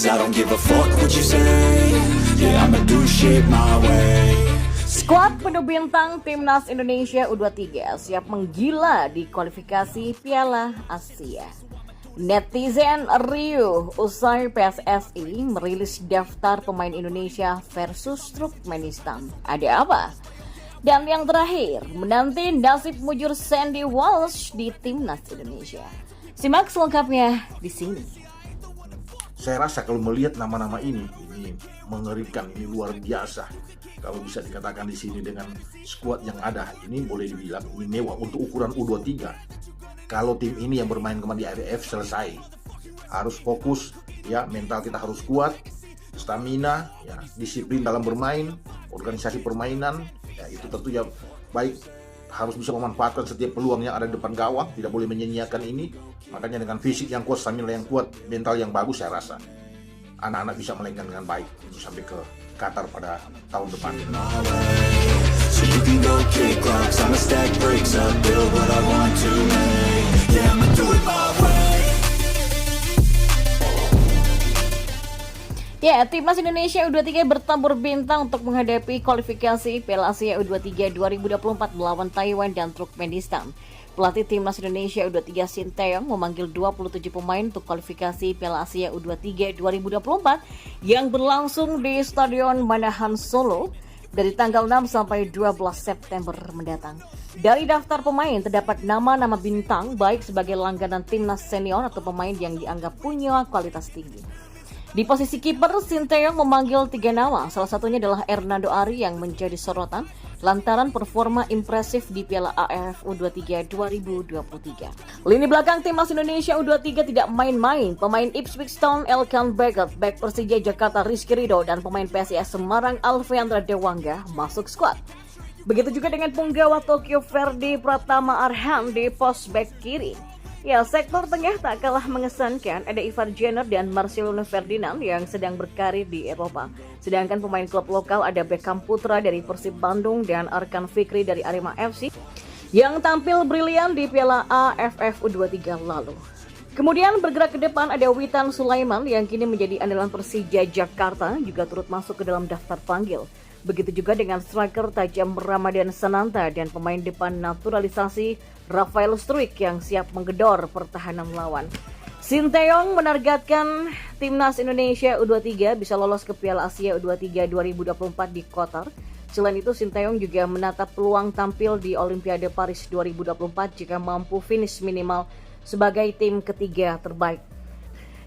'cause I don't give a fuck what you say. Yeah, I'ma do shit my way. Skuad penuh bintang Timnas Indonesia U23 siap menggila di kualifikasi Piala Asia. Netizen riuh usai PSSI merilis daftar pemain Indonesia versus Turkmenistan. Ada apa? Dan yang terakhir, menanti nasib mujur Sandy Walsh di Timnas Indonesia. Simak selengkapnya di sini. Saya rasa kalau melihat nama-nama ini mengerikan, ini luar biasa. Kalau bisa dikatakan di sini dengan skuad yang ada, ini boleh dibilang ini mewah untuk ukuran U23. Kalau tim ini yang bermain kemarin di AFF selesai, harus fokus ya, mental kita harus kuat, stamina, ya, disiplin dalam bermain, organisasi permainan, ya itu tentu ya baik, harus bisa memanfaatkan setiap peluang yang ada di depan gawang, tidak boleh menyia-nyiakan ini. Makanya dengan fisik yang kuat, stamina yang kuat, mental yang bagus, saya rasa anak-anak bisa melenggang dengan baik untuk sampai ke Qatar pada tahun depan. So you can go kick rocks, I'ma stack bricks up, build what I want to make. Yeah, I'ma do it my way. Ya, Timnas Indonesia U23 bertabur bintang untuk menghadapi kualifikasi Piala Asia U23 2024 melawan Taiwan dan Turkmenistan. Pelatih Timnas Indonesia U23 Sinteyong memanggil 27 pemain untuk kualifikasi Piala Asia U23 2024 yang berlangsung di Stadion Manahan Solo dari tanggal 6 sampai 12 September mendatang. Dari daftar pemain terdapat nama-nama bintang baik sebagai langganan Timnas senior atau pemain yang dianggap punya kualitas tinggi. Di posisi kiper, Sinteyong memanggil 3 nama, salah satunya adalah Hernando Ari yang menjadi sorotan lantaran performa impresif di Piala AFF U23 2023. Lini belakang Timnas Indonesia U23 tidak main-main. Pemain Ipswich Town Elkan Baggett, bek Persija Jakarta Rizky Ridho, dan pemain PSIS Semarang Alfeandra Dewangga masuk skuad. Begitu juga dengan punggawa Tokyo Ferdi Pratama Arhan di pos bek kiri. Ya, sektor tengah tak kalah mengesankan, ada Ivar Jenner dan Marcelo Ferdinand yang sedang berkarir di Eropa. Sedangkan pemain klub lokal ada Beckham Putra dari Persib Bandung dan Arkan Fikri dari Arema FC yang tampil brilian di Piala AFF U23 lalu. Kemudian bergerak ke depan ada Witan Sulaiman yang kini menjadi andalan Persija Jakarta juga turut masuk ke dalam daftar panggil. Begitu juga dengan striker tajam Ramadan Sananta dan pemain depan naturalisasi Rafael Struijk yang siap menggedor pertahanan lawan. Sinteyong menargetkan Timnas Indonesia U23 bisa lolos ke Piala Asia U23 2024 di Qatar. Selain itu, Sinteyong juga menatap peluang tampil di Olimpiade Paris 2024 jika mampu finish minimal sebagai tim ketiga terbaik.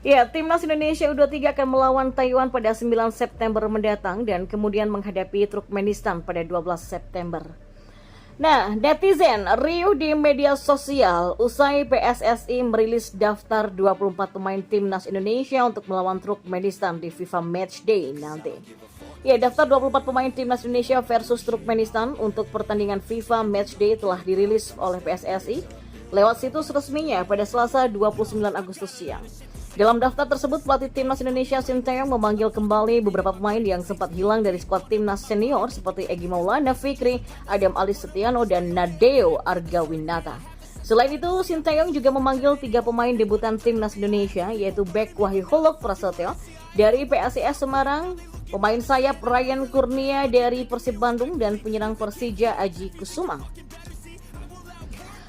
Ya, Timnas Indonesia U23 akan melawan Taiwan pada 9 September mendatang dan kemudian menghadapi Turkmenistan pada 12 September. Nah, netizen riuh di media sosial usai PSSI merilis daftar 24 pemain Timnas Indonesia untuk melawan Turkmenistan di FIFA Matchday nanti. Ya, daftar 24 pemain Timnas Indonesia versus Turkmenistan untuk pertandingan FIFA Matchday telah dirilis oleh PSSI lewat situs resminya pada Selasa 29 Agustus siang. Dalam daftar tersebut, pelatih Timnas Indonesia Sinteyong memanggil kembali beberapa pemain yang sempat hilang dari skuad Timnas senior seperti Egy Maulana Fikri, Adam Ali Setiano, dan Nadeo Argawinata. Selain itu, Sinteyong juga memanggil 3 pemain debutan Timnas Indonesia, yaitu bek Wahyu Holok Prasetyo dari PSIS Semarang, pemain sayap Ryan Kurnia dari Persib Bandung, dan penyerang Persija Aji Kusuma.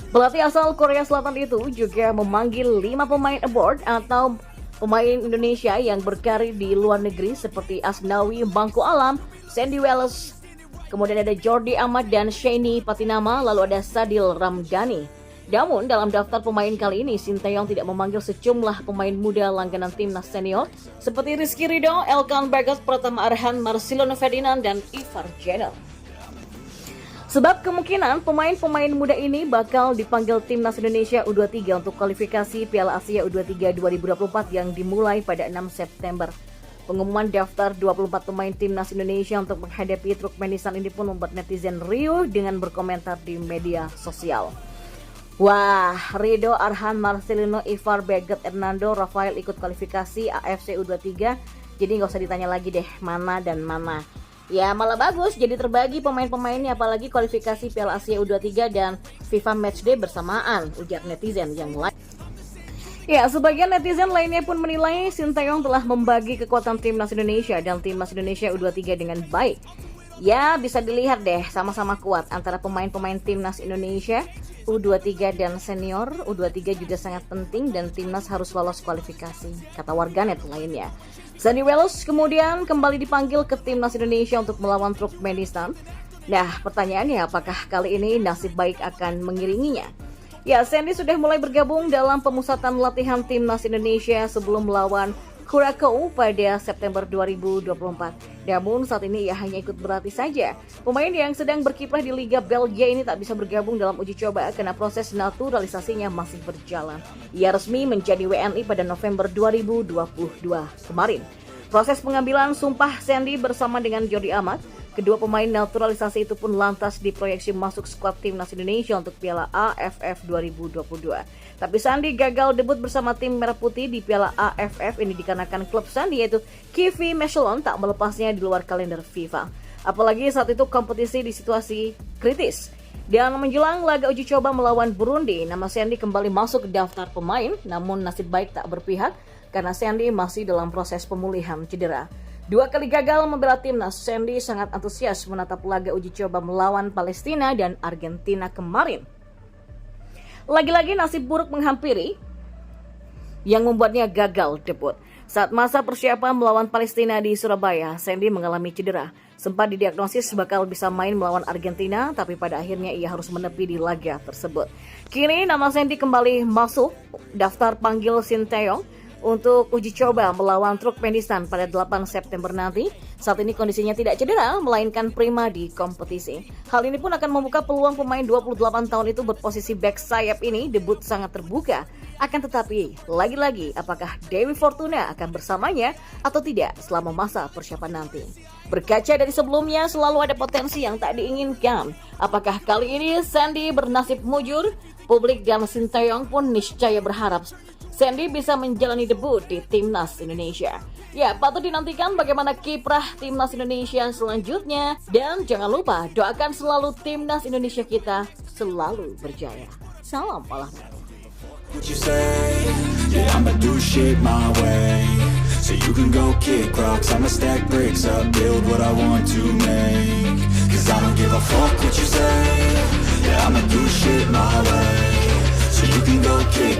Pelatih asal Korea Selatan itu juga memanggil 5 pemain abroad atau pemain Indonesia yang berkarir di luar negeri seperti Asnawi Bangku Alam, Sandy Wallace, kemudian ada Jordi Amat dan Shani Patinama, lalu ada Sadil Ramdhani. Namun dalam daftar pemain kali ini, Sinteyong tidak memanggil sejumlah pemain muda langganan Timnas senior seperti Rizky Ridho, Elkan Baggett, Pratama Arhan, Marcelo Ferdinand, dan Ivar Jenner. Sebab kemungkinan pemain-pemain muda ini bakal dipanggil Timnas Indonesia U23 untuk kualifikasi Piala Asia U23 2024 yang dimulai pada 6 September. Pengumuman daftar 24 pemain Timnas Indonesia untuk menghadapi Turkmenistan ini pun membuat netizen riuh dengan berkomentar di media sosial. Wah, Ridho, Arhan, Marcelino, Ivar, Baggett, Hernando, Rafael ikut kualifikasi AFC U23. Jadi nggak usah ditanya lagi deh mana dan mana. Ya malah bagus, jadi terbagi pemain-pemainnya, apalagi kualifikasi Piala Asia U23 dan FIFA Matchday bersamaan, ujar netizen yang lain. Ya, sebagian netizen lainnya pun menilai Sinteyong telah membagi kekuatan timnas Indonesia dan timnas Indonesia U23 dengan baik. Ya, bisa dilihat deh sama-sama kuat antara pemain-pemain timnas Indonesia U23 dan senior. U23 juga sangat penting dan timnas harus lolos kualifikasi, kata warganet lainnya. Sandy Wells kemudian kembali dipanggil ke timnas Indonesia untuk melawan Turkmenistan. Nah, pertanyaannya apakah kali ini nasib baik akan mengiringinya? Ya, Sandy sudah mulai bergabung dalam pemusatan latihan timnas Indonesia sebelum melawan Curacao pada September 2024. Namun saat ini ia hanya ikut berlatih saja. Pemain yang sedang berkiprah di Liga Belgia ini tak bisa bergabung dalam uji coba karena proses naturalisasinya masih berjalan. Ia resmi menjadi WNI pada November 2022 kemarin. Proses pengambilan sumpah Sandy bersama dengan Jordi Amat, kedua pemain naturalisasi itu pun lantas diproyeksi masuk skuad timnas Indonesia untuk Piala AFF 2022. Tapi Sandy gagal debut bersama tim Merah Putih di Piala AFF ini dikarenakan klub Sandy yaitu KV Mechelen tak melepasnya di luar kalender FIFA. Apalagi saat itu kompetisi di situasi kritis. Dan menjelang laga uji coba melawan Burundi, nama Sandy kembali masuk ke daftar pemain, namun nasib baik tak berpihak karena Sandy masih dalam proses pemulihan cedera. 2 kali gagal membela timnas, Sandy sangat antusias menatap laga uji coba melawan Palestina dan Argentina kemarin. Lagi-lagi nasib buruk menghampiri yang membuatnya gagal debut. Saat masa persiapan melawan Palestina di Surabaya, Sandy mengalami cedera. Sempat didiagnosis bakal bisa main melawan Argentina, tapi pada akhirnya ia harus menepi di laga tersebut. Kini nama Sandy kembali masuk daftar panggil Sinteyong untuk uji coba melawan Turkmenistan pada 8 September nanti. Saat ini kondisinya tidak cedera, melainkan prima di kompetisi. Hal ini pun akan membuka peluang pemain 28 tahun itu berposisi back sayap ini debut sangat terbuka. Akan tetapi, lagi-lagi apakah Dewi Fortuna akan bersamanya atau tidak selama masa persiapan nanti. Berkaca dari sebelumnya, selalu ada potensi yang tak diinginkan. Apakah kali ini Sandy bernasib mujur? Publik dan Sinteyong pun niscaya berharap Sandy bisa menjalani debut di Timnas Indonesia. Ya, patut dinantikan bagaimana kiprah Timnas Indonesia selanjutnya. Dan jangan lupa, doakan selalu Timnas Indonesia kita selalu berjaya. Salam olahraga. What you say? Yeah, I'ma do shit my way. So you can go kick rocks, I'ma stack bricks up, build what I want to make. Cause I don't give a fuck what you say. Yeah, I'ma do shit my way. So you can go kick